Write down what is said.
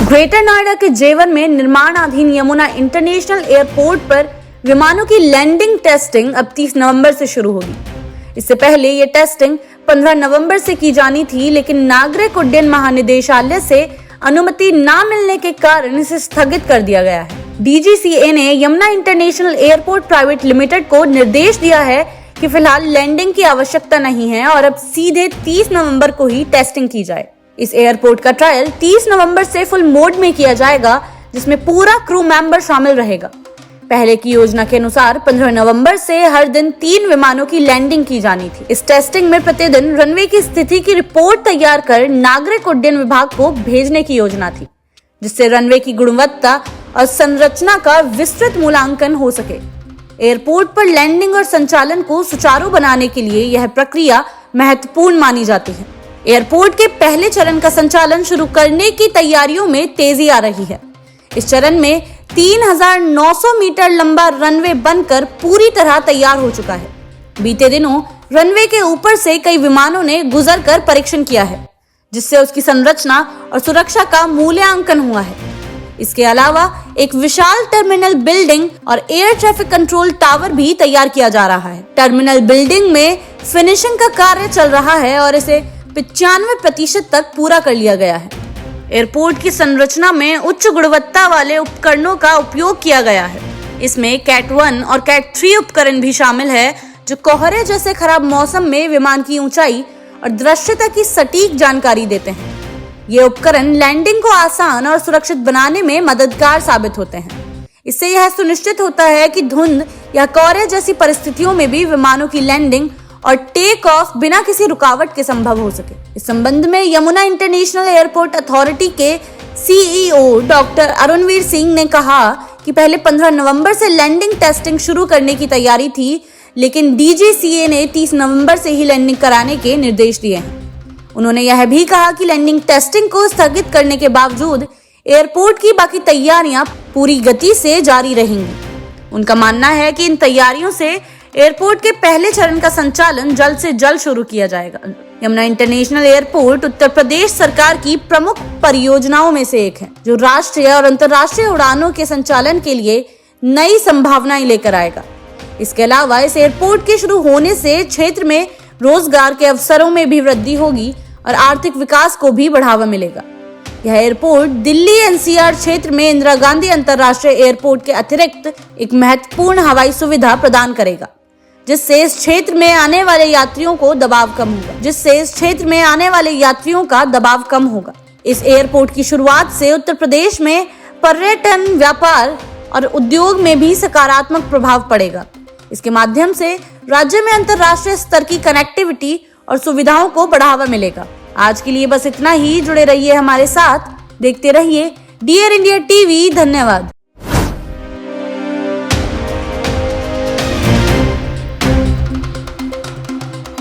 Greater Noida के जेवर में निर्माणाधीन यमुना इंटरनेशनल एयरपोर्ट पर विमानों की लैंडिंग टेस्टिंग अब 30 नवंबर से शुरू होगी। इससे पहले ये टेस्टिंग 15 नवंबर से की जानी थी, लेकिन नागरिक उड्डयन महानिदेशालय से अनुमति न मिलने के कारण इसे स्थगित कर दिया गया है। DGCA ने Yamuna international airport private limited को निर्देश दिया है कि फिलहाल लैंडिंग की आवश्यकता नहीं है और अब सीधे 30 नवंबर को ही टेस्टिंग की जाए। इस एयरपोर्ट का ट्रायल 30 नवंबर से फुल मोड में किया जाएगा, जिसमें पूरा क्रू मेंबर शामिल रहेगा। पहले की योजना के अनुसार 15 नवंबर से हर दिन 3 विमानों की लैंडिंग की जानी थी। इस टेस्टिंग में प्रतिदिन रनवे की स्थिति की रिपोर्ट तैयार कर नागरिक उड्डयन विभाग को भेजने की योजना थी, जिससे रनवे की गुणवत्ता और संरचना का विस्तृत मूल्यांकन हो सके। एयरपोर्ट पर लैंडिंग और संचालन को सुचारू बनाने के लिए यह प्रक्रिया महत्वपूर्ण मानी जाती है। एयरपोर्ट के पहले चरण का संचालन शुरू करने की तैयारियों में तेजी आ रही है। इस चरण में 3900 मीटर लंबा रनवे बनकर पूरी तरह तैयार हो चुका है। बीते दिनों रनवे के ऊपर से कई विमानों ने गुजर कर परीक्षण किया है, जिससे उसकी संरचना और सुरक्षा का मूल्यांकन हुआ है। इसके अलावा एक विशाल टर्मिनल बिल्डिंग और एयर ट्रैफिक कंट्रोल टावर भी तैयार किया जा रहा है। टर्मिनल बिल्डिंग में फिनिशिंग का कार्य चल रहा है और इसे 95% तक पूरा कर लिया गया है। एयरपोर्ट की संरचना में उच्च गुणवत्ता वाले उपकरणों का उपयोग किया गया है। इसमें कैट 1 और कैट 3 उपकरण भी शामिल है, जो कोहरे जैसे खराब मौसम में विमान की ऊंचाई और दृश्यता की सटीक जानकारी देते हैं। ये उपकरण लैंडिंग को आसान और सुरक्षित बनाने में मददगार साबित होते हैं। इससे यह सुनिश्चित होता है कि धुंध या कोहरे जैसी परिस्थितियों में भी विमानों की लैंडिंग और टेक ऑफ बिना किसी रुकावट के संभव हो सके। इस संबंध में यमुना इंटरनेशनल एयरपोर्ट अथॉरिटी के CEO डॉक्टर अरुणवीर सिंह ने कहा कि पहले 15 नवंबर से लैंडिंग टेस्टिंग शुरू करने की तैयारी थी, लेकिन DGCA ने 30 नवंबर से ही लैंडिंग कराने के निर्देश दिए हैं। उन्होंने यह भी कहा कि लैंडिंग टेस्टिंग को स्थगित करने के बावजूद एयरपोर्ट की बाकी तैयारियां पूरी गति से जारी रहेंगी। उनका मानना है कि इन तैयारियों से एयरपोर्ट के पहले चरण का संचालन जल्द से जल्द शुरू किया जाएगा। यमुना इंटरनेशनल एयरपोर्ट उत्तर प्रदेश सरकार की प्रमुख परियोजनाओं में से एक है, जो राष्ट्रीय और अंतर्राष्ट्रीय उड़ानों के संचालन के लिए नई संभावनाएं लेकर आएगा। इसके अलावा इस एयरपोर्ट के शुरू होने से क्षेत्र में रोजगार के अवसरों में भी वृद्धि होगी और आर्थिक विकास को भी बढ़ावा मिलेगा। यह एयरपोर्ट दिल्ली NCR क्षेत्र में इंदिरा गांधी अंतर्राष्ट्रीय एयरपोर्ट के अतिरिक्त एक महत्वपूर्ण हवाई सुविधा प्रदान करेगा, जिससे इस क्षेत्र में आने वाले यात्रियों का दबाव कम होगा। इस एयरपोर्ट की शुरुआत से उत्तर प्रदेश में पर्यटन, व्यापार और उद्योग में भी सकारात्मक प्रभाव पड़ेगा। इसके माध्यम से राज्य में अंतर्राष्ट्रीय स्तर की कनेक्टिविटी और सुविधाओं को बढ़ावा मिलेगा। आज के लिए बस इतना ही। जुड़े रहिए हमारे साथ, देखते रहिए डियर इंडिया TV। धन्यवाद।